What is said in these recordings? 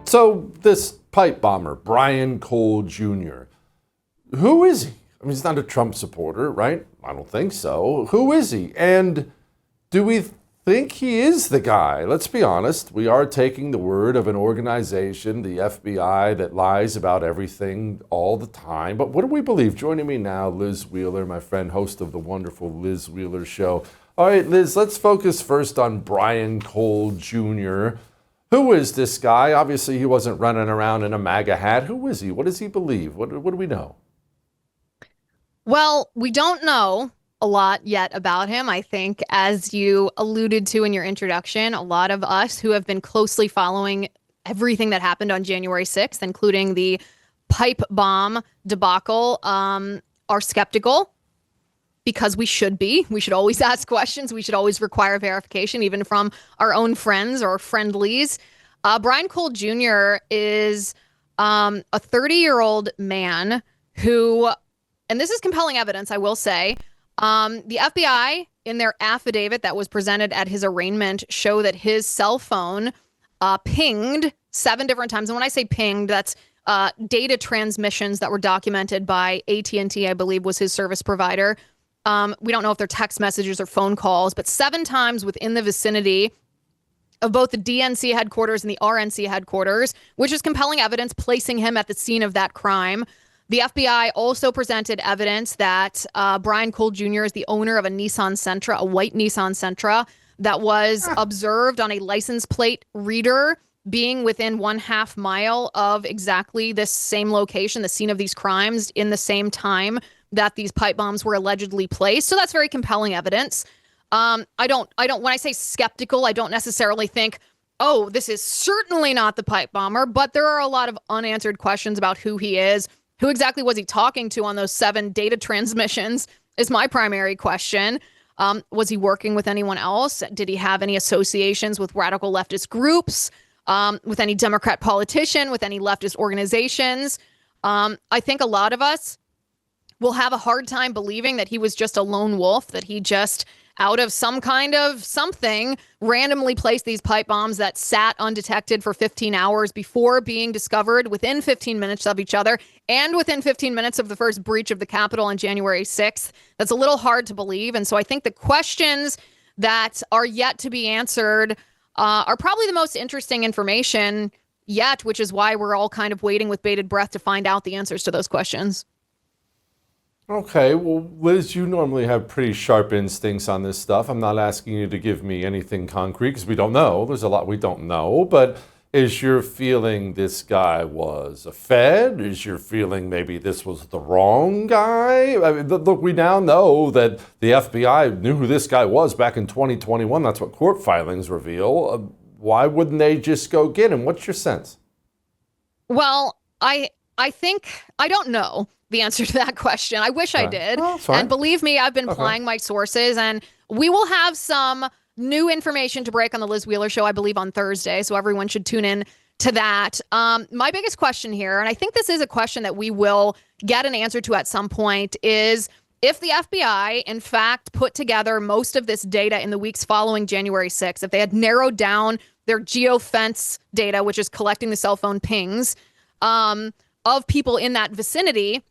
So this pipe bomber, Brian Cole Jr., who is he? I mean, he's not a Trump supporter, right? I don't think so. Who is he? And do we think he is the guy? Let's be honest. We are taking the word of an organization, the FBI, that lies about everything all the time. But what do we believe? Joining me now, Liz Wheeler, my friend, host of the wonderful Liz Wheeler Show. All right, Liz, let's focus first on Brian Cole Jr. Who is this guy? Obviously, he wasn't running around in a MAGA hat. Who is he? What does he believe? What do we know? Well, we don't know a lot yet about him. I think, as you alluded to in your introduction, a lot of us who have been closely following everything that happened on January 6th, including the pipe bomb debacle, are skeptical because we should be. We should always ask questions. We should always require verification, even from our own friends or friendlies. Brian Cole Jr. is a 30-year-old man who, and this is compelling evidence, I will say, the FBI, in their affidavit that was presented at his arraignment, show that his cell phone pinged 7 different times. And when I say pinged, that's data transmissions that were documented by AT&T, I believe was his service provider. We don't know if they're text messages or phone calls, but 7 times within the vicinity of both the DNC headquarters and the RNC headquarters, which is compelling evidence placing him at the scene of that crime. The FBI also presented evidence that Brian Cole Jr. is the owner of a Nissan Sentra, a white Nissan Sentra, that was observed on a license plate reader being within 1/2 mile of exactly this same location, the scene of these crimes, in the same time that these pipe bombs were allegedly placed. So that's very compelling evidence. I don't, when I say skeptical, I don't necessarily think, oh, this is certainly not the pipe bomber, but there are a lot of unanswered questions about who he is. Who exactly was he talking to on those 7 data transmissions is my primary question. Was he working with anyone else? Did he have any associations with radical leftist groups, with any Democrat politician, with any leftist organizations? I think a lot of us will have a hard time believing that he was just a lone wolf, that he just, out of some kind of something, randomly placed these pipe bombs that sat undetected for 15 hours before being discovered within 15 minutes of each other and within 15 minutes of the first breach of the Capitol on January 6th. That's a little hard to believe. And so I think the questions that are yet to be answered are probably the most interesting information yet, which is why we're all kind of waiting with bated breath to find out the answers to those questions. Okay, well, Liz, you normally have pretty sharp instincts on this stuff. I'm not asking you to give me anything concrete because we don't know. There's a lot we don't know. But is your feeling this guy was a Fed? Is your feeling maybe this was the wrong guy? I mean, look, we now know that the FBI knew who this guy was back in 2021. That's what court filings reveal. Why wouldn't they just go get him? What's your sense? Well, I think, I don't know the answer to that question. I wish I did. Well, and believe me, I've been plying my sources, and we will have some new information to break on the Liz Wheeler Show, I believe, on Thursday. So everyone should tune in to that. My biggest question here, and I think this is a question that we will get an answer to at some point, is if the FBI, in fact, put together most of this data in the weeks following January 6th, if they had narrowed down their geofence data, which is collecting the cell phone pings of people in that vicinity,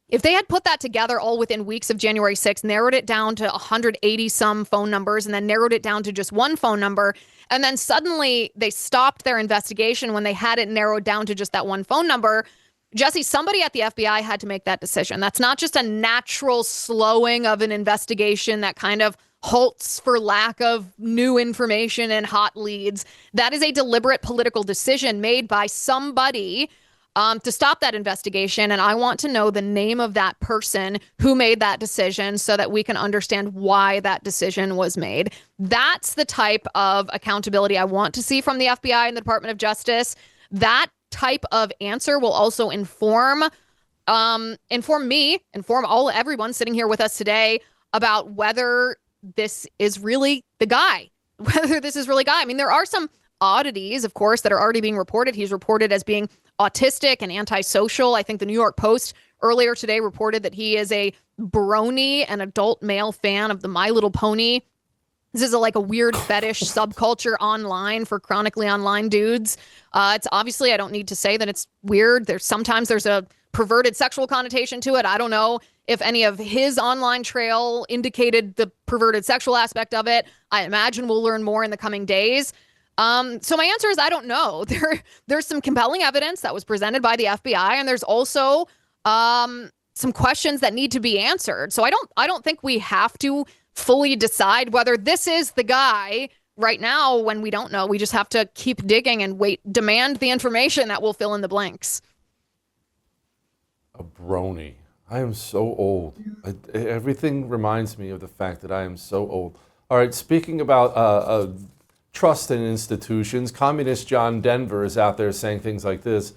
if they had put that together all within weeks of January 6th, narrowed it down to 180 some phone numbers, and then narrowed it down to just one phone number, and then suddenly they stopped their investigation when they had it narrowed down to just that one phone number, Jesse, somebody at the FBI had to make that decision. That's not just a natural slowing of an investigation that kind of halts for lack of new information and hot leads. That is a deliberate political decision made by somebody to stop that investigation. And I want to know the name of that person who made that decision so that we can understand why that decision was made. That's the type of accountability I want to see from the FBI and the Department of Justice. That type of answer will also inform everyone sitting here with us today about whether this is really the guy, I mean, there are some oddities, of course, that are already being reported. He's reported as being autistic and antisocial. I think the New York Post earlier today reported that he is a brony, an adult male fan of the My Little Pony This is like a weird fetish subculture online for chronically online dudes. It's obviously, I don't need to say that it's weird. Sometimes there's a perverted sexual connotation to it. I don't know if any of his online trail indicated the perverted sexual aspect of it. I imagine we'll learn more in the coming days. So my answer is I don't know. There's some compelling evidence that was presented by the FBI, and there's also some questions that need to be answered. So I don't think we have to fully decide whether this is the guy right now when we don't know. We just have to keep digging and demand the information that will fill in the blanks. A brony. I am so old. Everything reminds me of the fact that I am so old. All right, speaking about trust in institutions, Communist John Denver is out there saying things like this.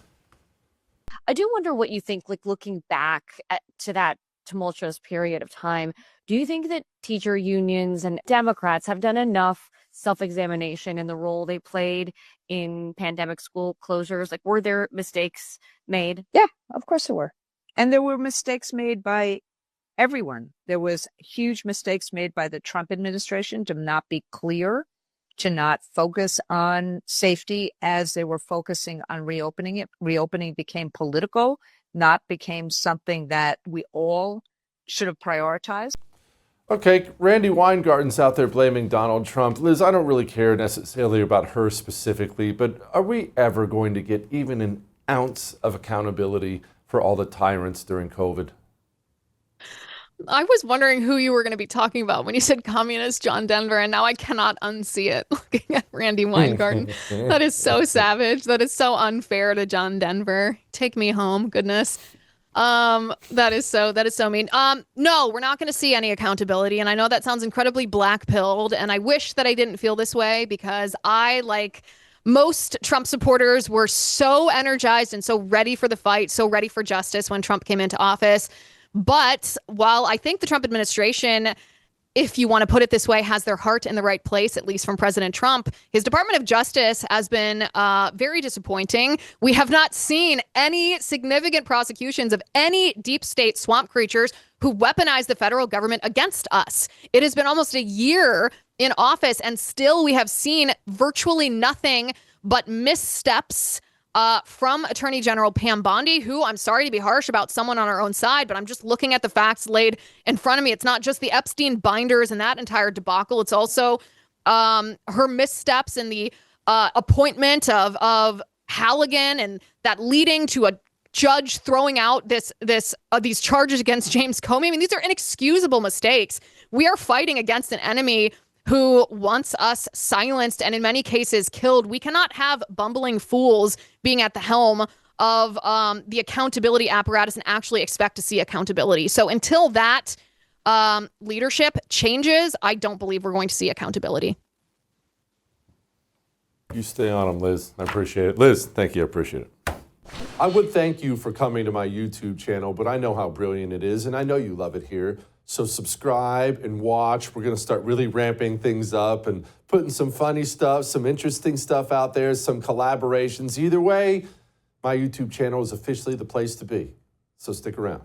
I do wonder what you think, like looking back to that tumultuous period of time. Do you think that teacher unions and Democrats have done enough self-examination in the role they played in pandemic school closures? Like, were there mistakes made? Yeah, of course there were. And there were mistakes made by everyone. There was huge mistakes made by the Trump administration to not be clear, to not focus on safety as they were focusing on reopening it. Reopening became political, not became something that we all should have prioritized. Okay, Randy Weingarten's out there blaming Donald Trump. Liz, I don't really care necessarily about her specifically, but are we ever going to get even an ounce of accountability for all the tyrants during COVID? I was wondering who you were going to be talking about when you said communist John Denver, and now I cannot unsee it looking at Randy Weingarten. That is so savage. That is so unfair to John Denver. Take me home, goodness. That is so mean. No, we're not going to see any accountability. And I know that sounds incredibly black-pilled, and I wish that I didn't feel this way because I, like most Trump supporters, were so energized and so ready for the fight, so ready for justice when Trump came into office. But while I think the Trump administration, if you want to put it this way, has their heart in the right place, at least from President Trump, his Department of Justice has been very disappointing. We have not seen any significant prosecutions of any deep state swamp creatures who weaponize the federal government against us. It has been almost a year in office, and still we have seen virtually nothing but missteps from Attorney General Pam Bondi, who, I'm sorry to be harsh about someone on our own side, but I'm just looking at the facts laid in front of me. It's not just the Epstein binders and that entire debacle. It's also her missteps in the appointment of Halligan, and that leading to a judge throwing out these charges against James Comey. I mean, these are inexcusable mistakes. We are fighting against an enemy who wants us silenced and in many cases killed. We cannot have bumbling fools being at the helm of the accountability apparatus and actually expect to see accountability. So until that leadership changes, I don't believe we're going to see accountability. You stay on them, Liz. I appreciate it. Liz, thank you. I appreciate it. I would thank you for coming to my YouTube channel, but I know how brilliant it is, and I know you love it here. So subscribe and watch. We're going to start really ramping things up and putting some funny stuff, some interesting stuff out there, some collaborations. Either way, my YouTube channel is officially the place to be. So stick around.